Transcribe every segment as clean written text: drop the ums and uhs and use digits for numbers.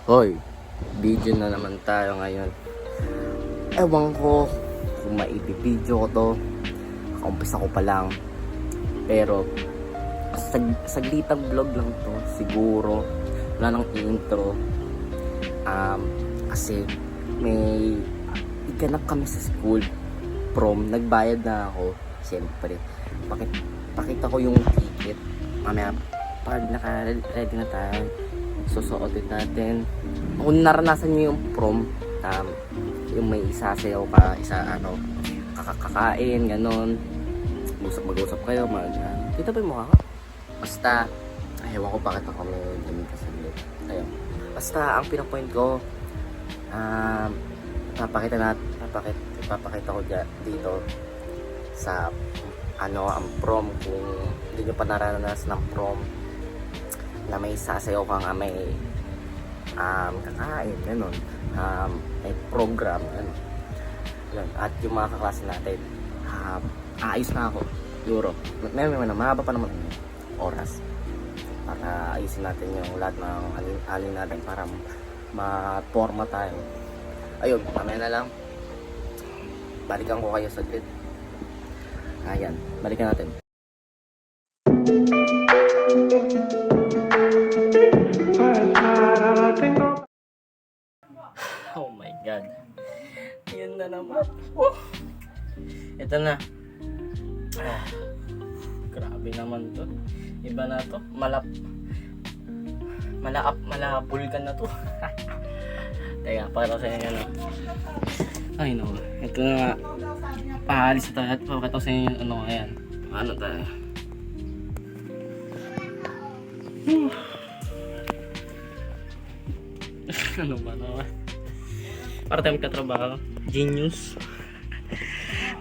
Hoy, video na naman tayo ngayon. Ewan ko kung maipipideo ko to. Kaumpisa ko pa lang. Pero saglitang vlog lang to siguro. Wala nang intro. Kasi may iganap kami sa school. Prom, nagbayad na ako. Siyempre, pakita ko yung ticket. Mamaya, pag naka-ready na tayo, susuotin natin. Kung naranasan nyo yung prom, yung may isasayaw ka, kakakain, ganon. Mag-usap kayo, kita pa yung mukha ko. Basta, ewan ko bakit ako may ganun kasaglit. Ayun. Basta, ang pinapoint ko, papakita ko dito sa ang prom. Kung hindi nyo pa naranasan ng prom, na may sasayaw kang may kakain, gano'n, may program, gano'n. At yung mga kaklase natin, ayos na ako, siguro. May mahaba pa naman oras para ayusin natin yung lahat ng alin natin para ma-forma tayo. Ayun, mamaya na lang. Balikan ko kayo saglit. Ayan, balikan natin. Oh my God. Yan na naman. Ito na. Grabe naman to. Iba na to. Malabulkan na to. Teka, para sa inyo na. Ay no. Ito na nga. Paalis na tayo at pakita sa inyo yung ayan. Ano tayo? Ano ba naman? Para tayo magkatrabaho. Genius.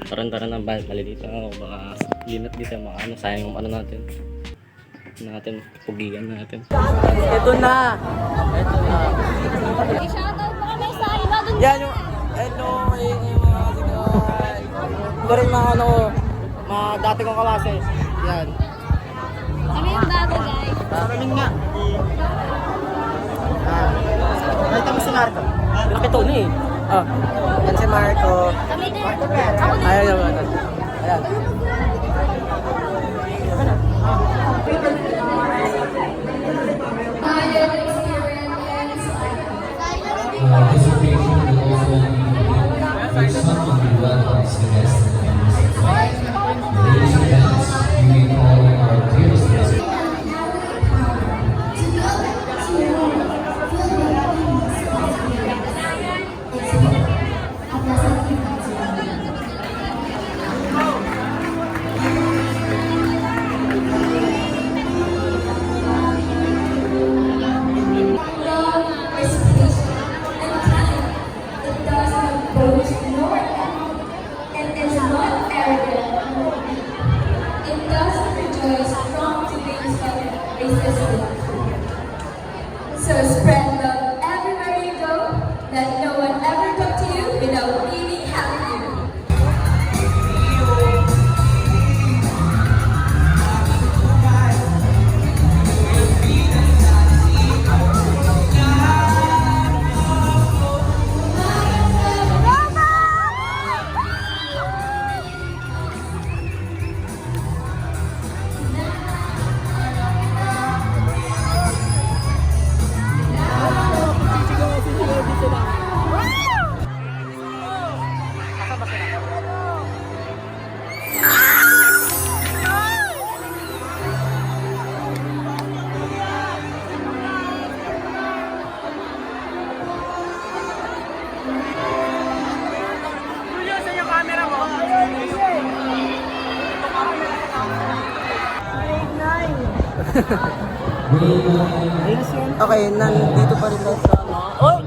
Taran-taran ng malilito ako. Baka linat dito yung mga sayang yung natin. Pugigan natin. Ito na! I-shoutout mo kami sa iba dun. Yan yung mga sigal. Ito rin mga mga dati kong kalase. Yan. Kami yung bago, guys. Kami nga. Nakita mo si Marco. Pinakita ko na eh. Yan si Marco. Kami din. Ako din. Ayan naman. Ayan. So spread love everywhere you go. Let no one ever come to you without feeling happy. Okay, nandito pa rin tayo sa oh!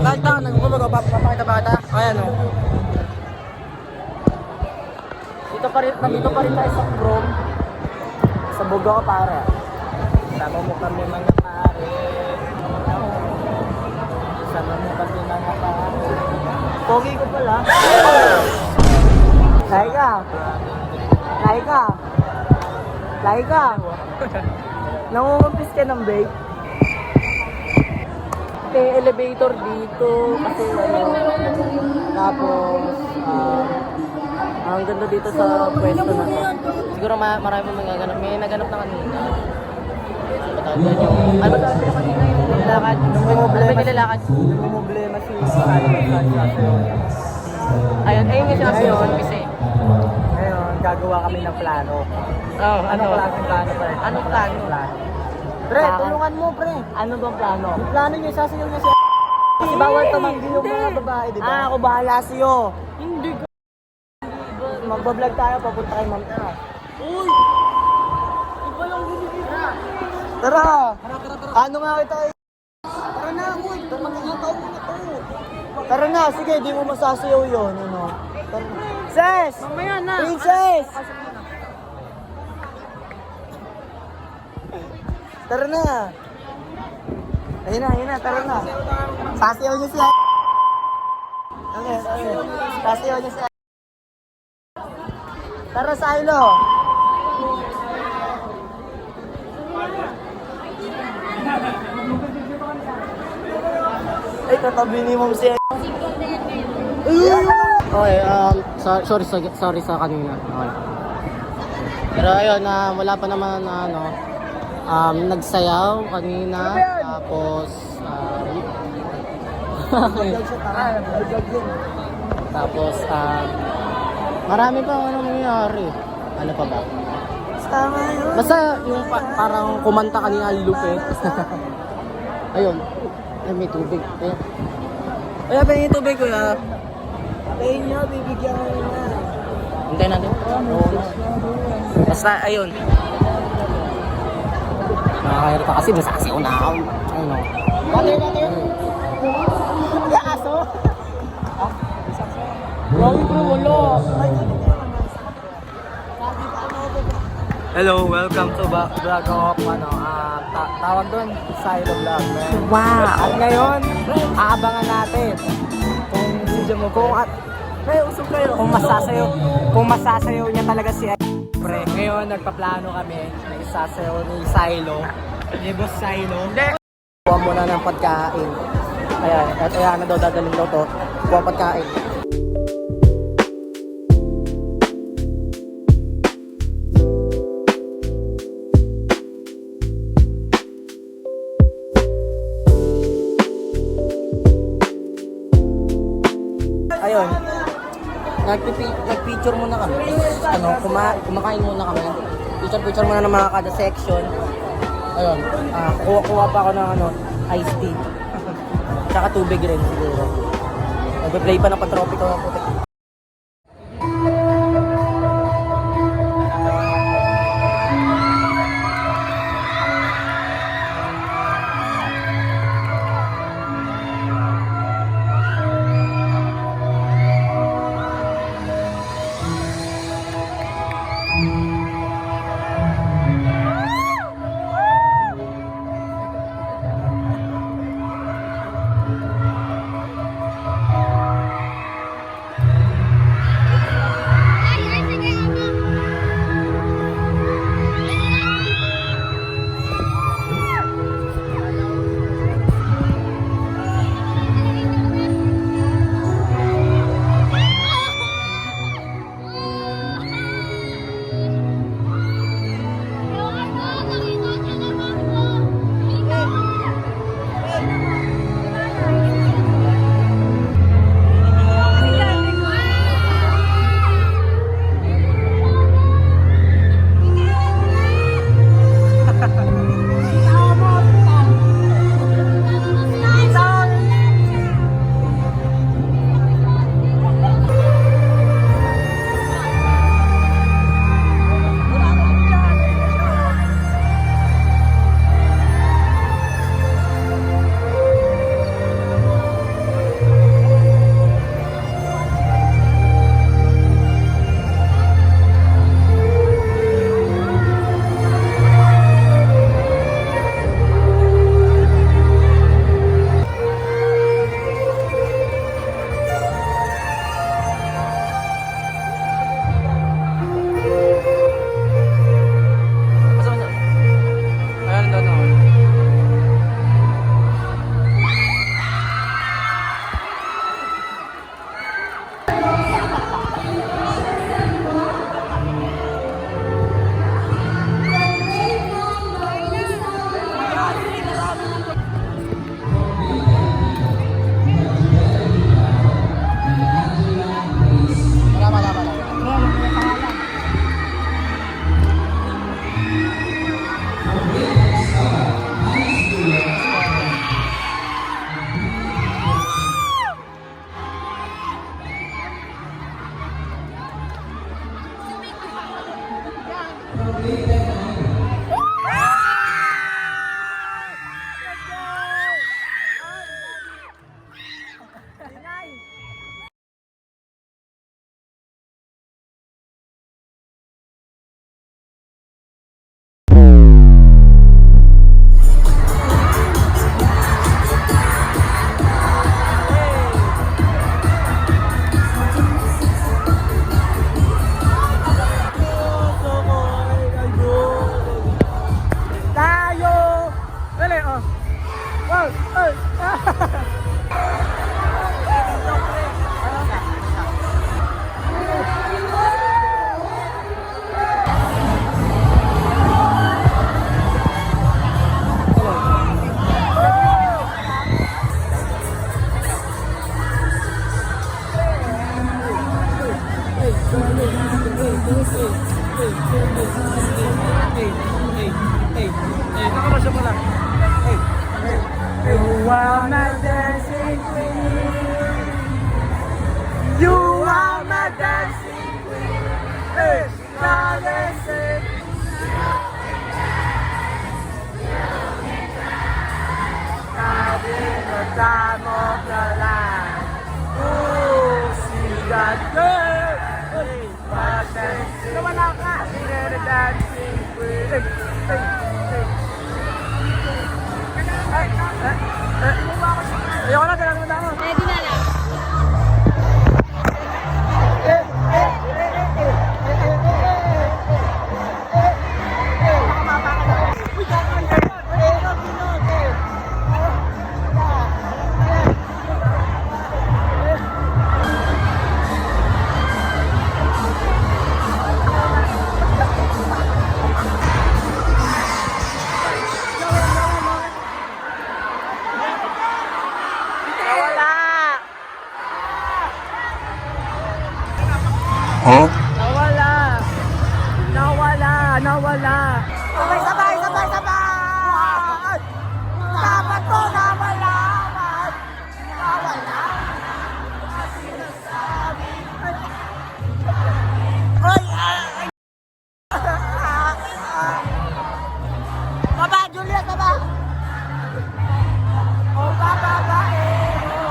Kanta, papakita. Ayan o. Nandito pa rin tayo sa prom. Sa Bugaw, pare. Sama mo kami mga pare. Pogi ko pala. Laika. Nangungumpis ka ng vape. tayong elevator dito kasi ano, tapos ang ganda dito sa pwesto na to. Siguro marami pa may naganap na kanina. Ano ba tawag yung kanina yung nilalakad? Ano ba nilalakad? Problema si Sally. Ayun yung sinabi yung kasi. Ngayon, gagawa kami ng plano. Oh, Anong klaseng plano, pre? Anong plano? Pre, tulungan mo, pre. Ano bang plano? Yung plano niya, sasayaw niya si kasi bawal tumanggi yung mga babae, di ba? Ako bahala sa'yo. Hindi ko. Magbablog tayo, papunta kay Ma'am Tara. Uy! Iba yung ginigita. Tara! Ano nga kita eh? Tara na, uy! Magkakataon mo na to. Tara na, sige, di mo masasayaw yun, ano? Tara na. Princess! Mamaya na. Princess! Tara na! Ayun na, tara na. Sasayaw niyo siya. Okay. Sasayaw niyo siya. Tara, Silo! Ay, katabi ni Mom si Okay, sorry sa kanina. Okay. Pero ayun, wala pa naman nagsayaw kanina. Tapos, tapos, marami pa nangyayari. Ano pa ba? Basta yung parang kumanta kanina lupit. Ayun. Ay, may tubig. Ayun. Ay, pahingin tubig ko ya. Ayun niya, bibigyan mo na. Hintayin natin. Basta, ayun. Nakakahirita kasi masasiyaw na ako. Ayun o. Water. Ya, aso? Grabe bro, wala. Hello, welcome to vlog of tawag doon, Silo Vlog. Wow. At ngayon, aabangan natin kung video mo usap kayo. Kung masasayaw niya talaga si pre. Ngayon, nagpaplano kami na isasayaw ni Silo. Ni Boss Silo. Kuha muna ng pagkain. Ayan na daw, dadalhin daw to. Kuha pagkain. Ayun. Nag-picture muna kami. Kumakain muna kami. Picture muna ng mga kada section. Ayun. Kuha pa ako ng iced tea. Tsaka tubig rin siguro. Nag-play pa ng Patropico ng puti. Nakabasya mo lang. You are my dancing queen. You are my dancing queen. Hey, dancing. Sabi mo tamo ka lang. Oh, sigat girl. Hey, dancing. Nawala ka. You're the dancing queen. Hey, hey, hey. Ayoko na, kailangan mo na ako. Ready na lang. Nawala. Sabay. Dapat po nawala. Baba, Juliet, baba. Oh, babaero.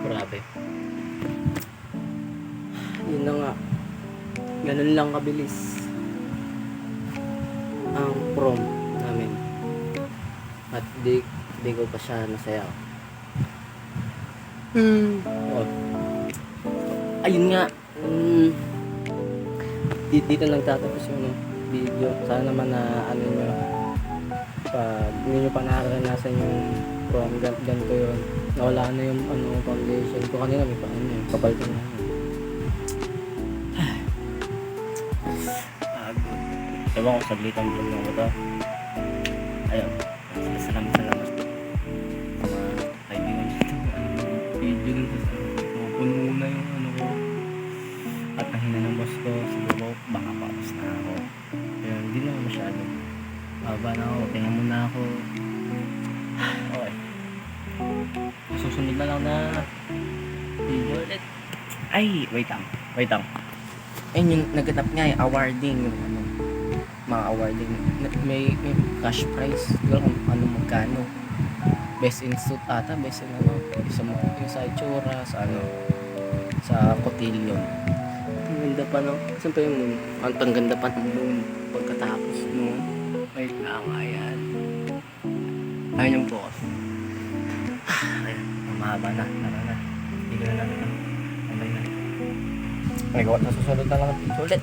Grabe. Yun na nga. Ganun lang kabilis ang prom namin. At di ko pa siya nasayaw. Oh. Ayun nga. Dito nagtatapos yung video. Sana naman na ano nyo. Pag hindi nyo pa naranasan yung prom, ganito yun. Nawala na yung foundation ko. Kanina may paano yun. Kapalitan na yun. Ewan ko, saglitan vlog lang ko to. Ayun. Salamat. Sa mga kaibigan dito. Video dun sa puno na yung ano ko. At nahina ng boss ko. Siguro baka paus na ako. Pero hindi naman masyado. Baba na ako. Tingnan muna ako. Okay. Susunod na lang na video ulit. Ay, wait lang. Ayun yung nagtatap nga yung awarding yung ano, mga awarding. May cash prize. Siguro kung ano magkano. Best in suit ata, best in ano. Yung sa itsura, sa ano, sa cotillion. Ang ganda pa no. Siyempre yung moon. Ang ganda pa ng moon pagkatapos no. Wait lang, ayan. Ayun yung focus. Ayan, mahaba na. Tara na. Hindi ko na natin. Okay na. Ay, sa susunod na lang ang video ulit.